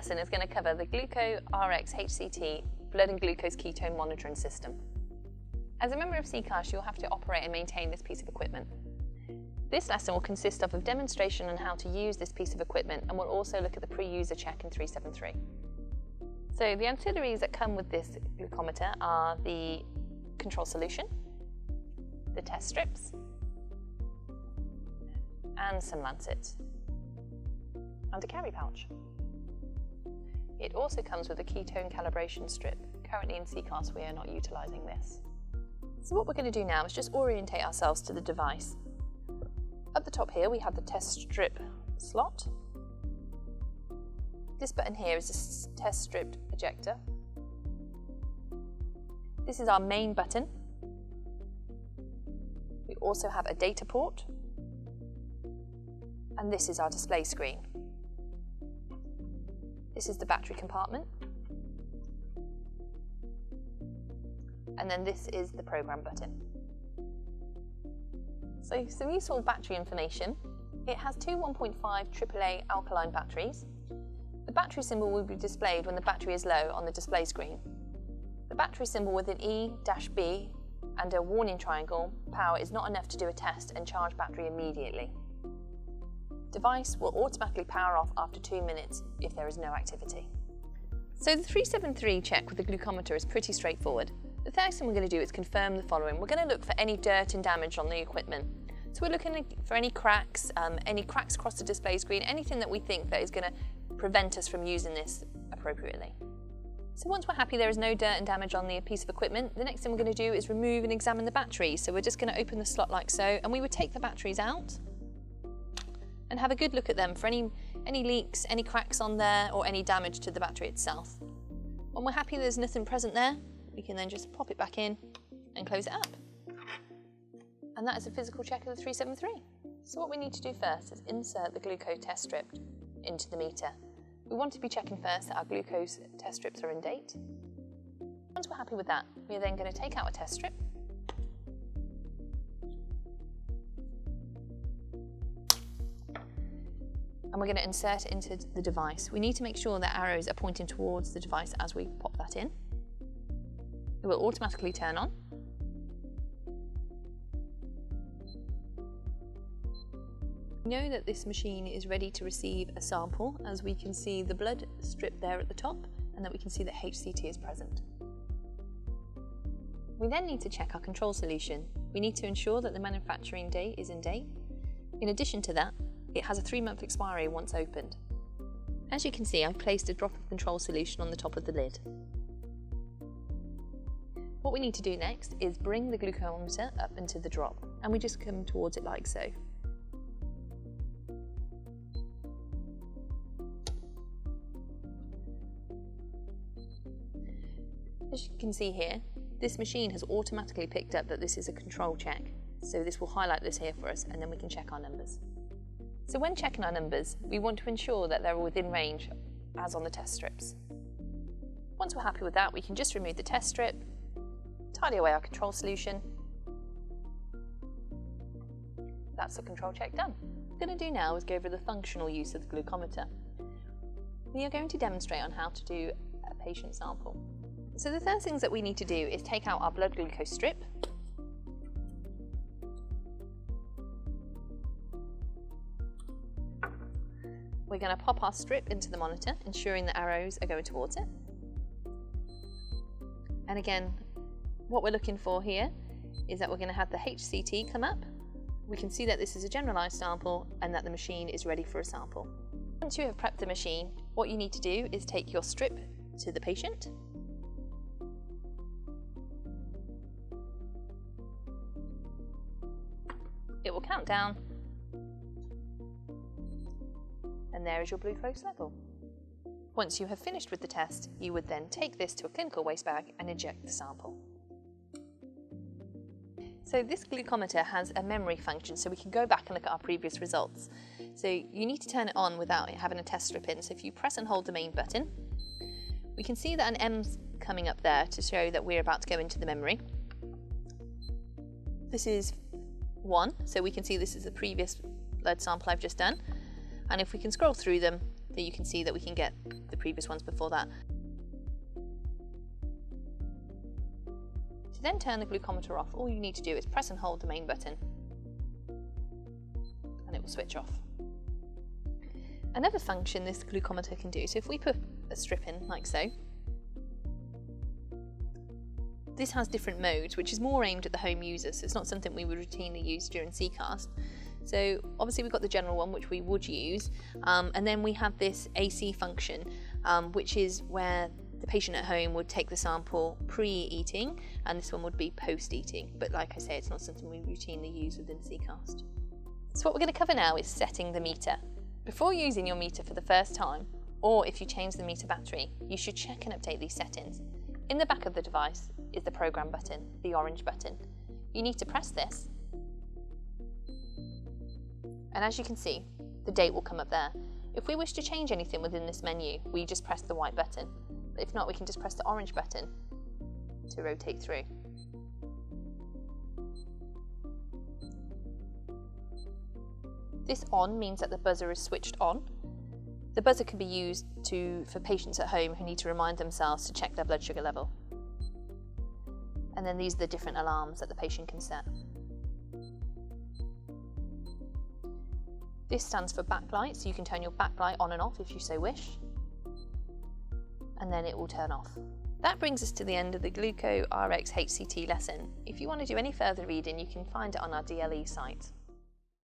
lesson is going to cover the GlucoRx HCT blood and glucose ketone monitoring system. As a member of CCAS, you'll have to operate and maintain this piece of equipment. This lesson will consist of a demonstration on how to use this piece of equipment, and we'll also look at the pre-user check in 373. So the ancillaries that come with this glucometer are the control solution, the test strips, and some lancets, and a carry pouch. It also comes with a ketone calibration strip. Currently in CCAS we are not utilising this. So what we're going to do now is just orientate ourselves to the device. At the top here we have the test strip slot. This button here is a test strip ejector. This is our main button. We also have a data port, and this is our display screen. This is the battery compartment, and then this is the program button. So some useful battery information. It has two 1.5 AAA alkaline batteries. The battery symbol will be displayed when the battery is low on the display screen. The battery symbol with an E-B and a warning triangle power is not enough to do a test and charge battery immediately. Device will automatically power off after 2 minutes if there is no activity. So the 373 check with the glucometer is pretty straightforward. The first thing we're going to do is confirm the following. We're going to look for any dirt and damage on the equipment. So we're looking for any cracks across the display screen, anything that we think that is going to prevent us from using this appropriately. So once we're happy there is no dirt and damage on the piece of equipment, the next thing we're going to do is remove and examine the batteries. So we're just going to open the slot like so, and we would take the batteries out and have a good look at them for any leaks, any cracks on there, or any damage to the battery itself. When we're happy there's nothing present there, we can then just pop it back in and close it up. And that is a physical check of the 373. So what we need to do first is insert the glucose test strip into the meter. We want to be checking first that our glucose test strips are in date. Once we're happy with that, we are then going to take out a test strip. And we're going to insert it into the device. We need to make sure that arrows are pointing towards the device as we pop that in. It will automatically turn on. We know that this machine is ready to receive a sample, as we can see the blood strip there at the top, and that we can see that HCT is present. We then need to check our control solution. We need to ensure that the manufacturing date is in date. In addition to that, it has a 3-month expiry once opened. As you can see, I've placed a drop of control solution on the top of the lid. What we need to do next is bring the glucometer up into the drop, and we just come towards it like so. As you can see here, this machine has automatically picked up that this is a control check, so this will highlight this here for us, and then we can check our numbers. So when checking our numbers, we want to ensure that they're within range, as on the test strips. Once we're happy with that, we can just remove the test strip, tidy away our control solution. That's the control check done. What we're going to do now is go over the functional use of the glucometer. We are going to demonstrate on how to do a patient sample. So the first things that we need to do is take out our blood glucose strip. We're going to pop our strip into the monitor, ensuring the arrows are going towards it. And again, what we're looking for here is that we're going to have the HCT come up. We can see that this is a generalised sample and that the machine is ready for a sample. Once you have prepped the machine, what you need to do is take your strip to the patient. It will count down, and there is your glucose level. Once you have finished with the test, you would then take this to a clinical waste bag and inject the sample. So this glucometer has a memory function, so we can go back and look at our previous results. So you need to turn it on without having a test strip in. So if you press and hold the main button, we can see that an M's coming up there to show that we're about to go into the memory. This is 1, so we can see this is the previous blood sample I've just done. And if we can scroll through them, that you can see that we can get the previous ones before that. To then turn the glucometer off, all you need to do is press and hold the main button and it will switch off. Another function this glucometer can do, so if we put a strip in like so, this has different modes, which is more aimed at the home user, so it's not something we would routinely use during CCAST. So obviously we've got the general one, which we would use, and then we have this AC function, which is where the patient at home would take the sample pre-eating, and this one would be post-eating. But like I say, it's not something we routinely use within CCAST. So what we're going to cover now is setting the meter. Before using your meter for the first time, or if you change the meter battery, you should check and update these settings. In the back of the device is the program button, the orange button. You need to press this, and as you can see, the date will come up there. If we wish to change anything within this menu, we just press the white button. But if not, we can just press the orange button to rotate through. This on means that the buzzer is switched on. The buzzer can be used for patients at home who need to remind themselves to check their blood sugar level. And then these are the different alarms that the patient can set. This stands for backlight, so you can turn your backlight on and off if you so wish, and then it will turn off. That brings us to the end of the GlucoRx HCT lesson. If you want to do any further reading, you can find it on our DLE site.